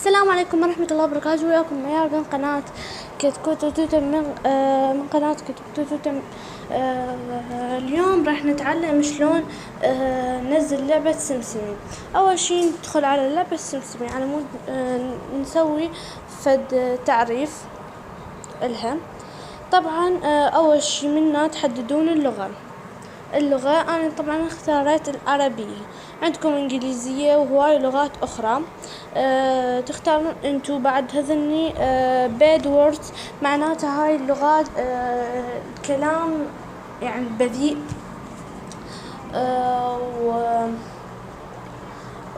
السلام عليكم ورحمة الله وبركاته. وياكم ميار من قناة كتكوت وتوتم من قناة كتكوت وتوتم. اليوم راح نتعلم شلون ننزل لعبة سمسمي. أول شي ندخل على لعبة سمسمي على مود نسوي فد تعريف إلها. طبعا أول شي منا تحددون اللغة. أنا طبعا اختاريت العربية، عندكم إنجليزية وهواي لغات أخرى. تختارون انتو بعد هذني باد ووردز، معناتها هاي اللغات الكلام يعني بذيء.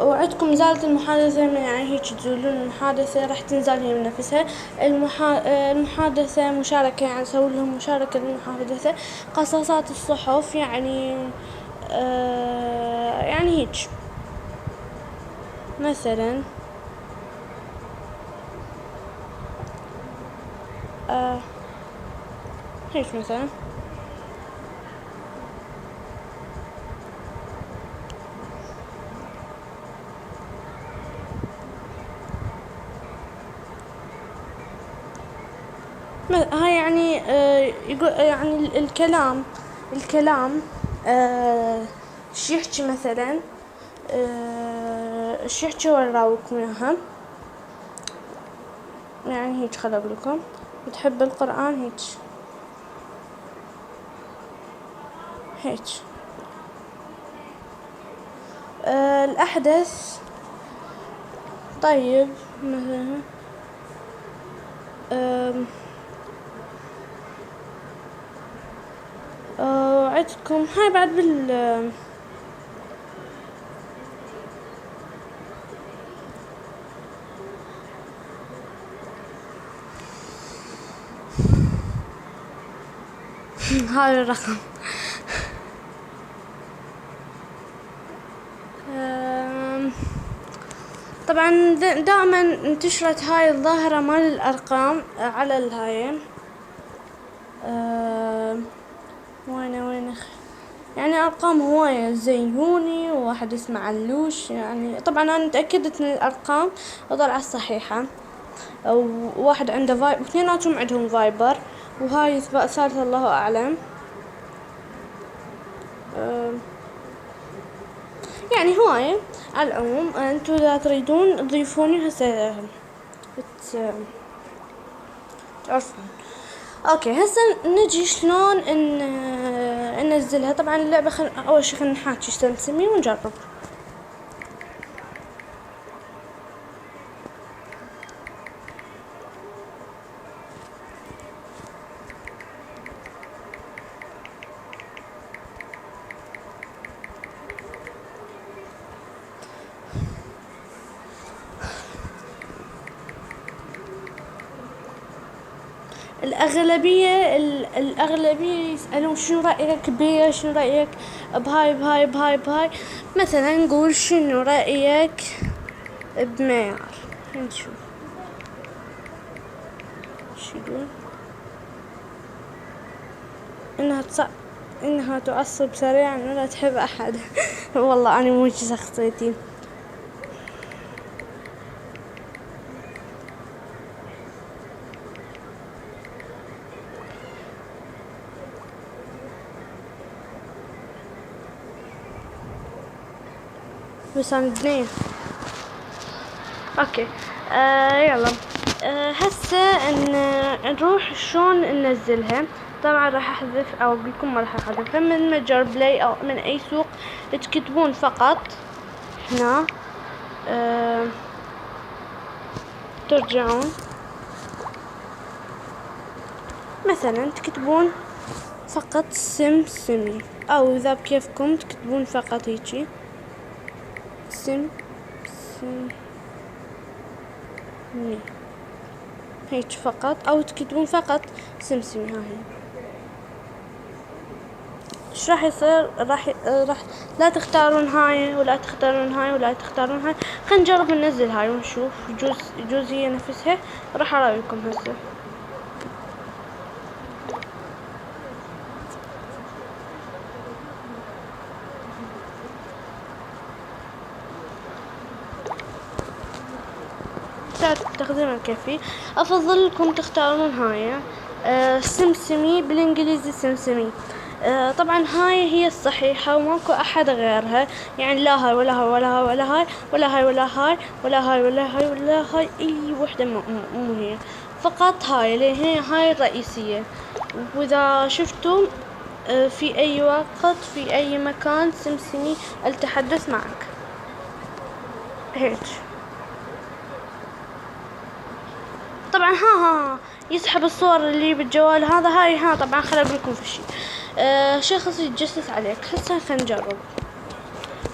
وعندكم إزالة المحادثة، يعني هيك تزولون المحادثة راح تنزل هي من نفسها. المحادثة مشاركة، يعني نسوي لهم مشاركة للمحادثة. قصاصات الصحف يعني يعني هيك مثلا هيك مثلا هاي يعني يقول يعني الكلام شي يحكي مثلا شي يحكي وراوكم اياها. يعني هيك خل اقول لكم، بتحب القرآن هيك الأحدث. طيب مثلا عندكم هاي بعد هذا الرقم. طبعا دائما انتشرت هاي الظاهرة مال الأرقام على الهاي. وين يعني أرقام هواية زي يوني وواحد اسمه علوش. يعني طبعا أنا تأكدت من الأرقام وطلعت صحيحة. وواحد عنده فايبر، اثنيناتهم عندهم فايبر، وهاي ثالثة الله أعلم. يعني هواية. على العموم انتو اذا تريدون تضيفوني هسه تعرفون. اوكي هسه نجي شلون ننزلها. طبعا اللعبة اول شي خلينا نحاكي سمسمي ونجرب. الأغلبية يسألون شنو رأيك بيا، شنو رأيك بهاي. مثلا نقول شنو رأيك بميار. نشوف شو يقول. إنها تعصب سريعا ولا تحب أحد. والله أنا مو شخصيتي. بس أنا اثنين. اوكي يلا هسه نروح شلون ننزلها. طبعا راح احذف او اقول لكم ما راح احذفها من متجر بلاي او من اي سوق. تكتبون فقط هنا ترجعون مثلا تكتبون فقط سمسمي، او اذا بكيفكم تكتبون فقط هيجي سمسمي هيك فقط، او تكتبون فقط سمسمي. هاي ايش راح يصير؟ راح لا تختارون هاي ولا تختارون هاي ولا تختارون هاي. خلينا نجرب ننزل هاي ونشوف. يجوز هي نفسها. راح اراويكم هسه. تختار التقديم الكافي. أفضل لكم تختارون هاي سمسمي، بالإنجليزي سمسمي. طبعا هاي هي الصحيحة وماكو أحد غيرها، يعني لا هاي ولا هاي ولا هاي ولا هاي ولا هاي ولا هاي ولا هاي ولا هاي ولا هاي، أي وحدة مو هي، فقط هاي اللي هاي الرئيسية. وإذا شفتم في أي وقت في أي مكان سمسمي التحدث معك هيك. طبعا ها يسحب الصور اللي بالجوال هذا، هاي ها طبعا خلي لكم في شيء شخص يتجسس عليك. هسه خلينا نجرب.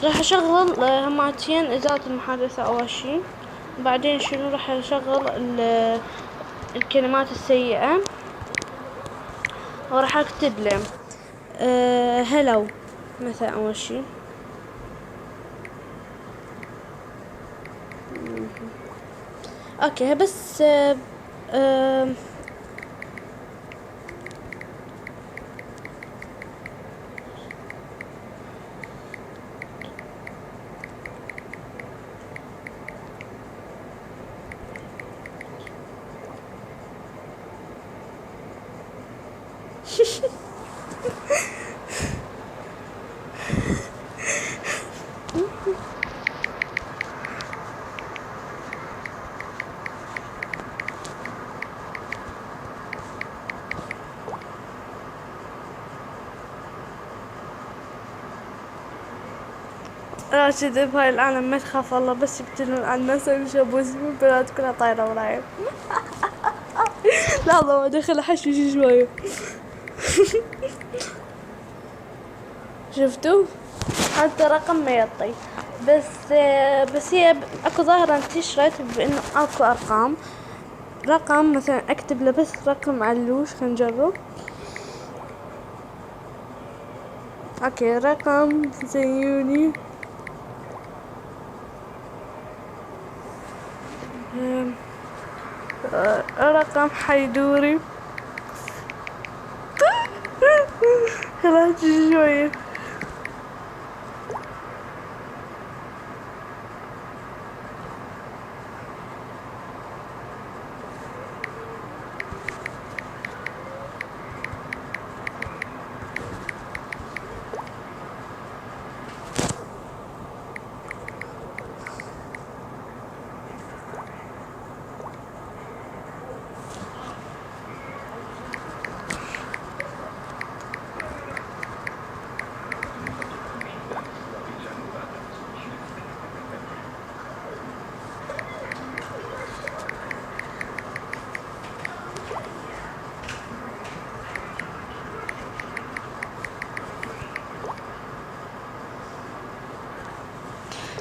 راح اشغل هماتين ازالة المحادثة اول شي، وبعدين شنو راح اشغل الكلمات السيئة، وراح اكتب له هلو مثلا اول شي. اوكي بس راشد بهاي العالم ما تخاف الله، بس يقتلون عن الناس ويشابوس البنات كلها طايرة وراي. لحظة ما دخل احشوش شوية. شفتوا حتى رقم ما يعطي، بس هي اكو ظاهرة انتشرت بانه اكو ارقام، رقم مثلا اكتب له بس رقم علوش. خلينا نجرب. اوكي رقم زيوني رقم حيدوري. خلاص شوية.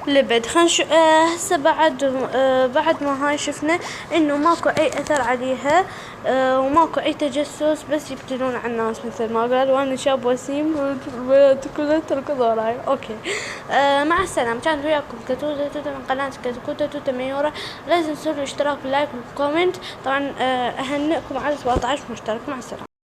لبد خنشو هسه بعد ما هاي شفنا انه ماكو اي اثر عليها وماكو اي تجسس، بس يبتلون على الناس مثل ما قال. وانا شاب وسيم والبنات كلها تركض وراي. اوكي مع السلامة. كانت وياكم كتوتة توتة من قناة كتكوتة توتة ميورة. لا تنسوا الاشتراك واللايك والكومنت. طبعا اهنئكم على 17 مشترك. مع السلامة.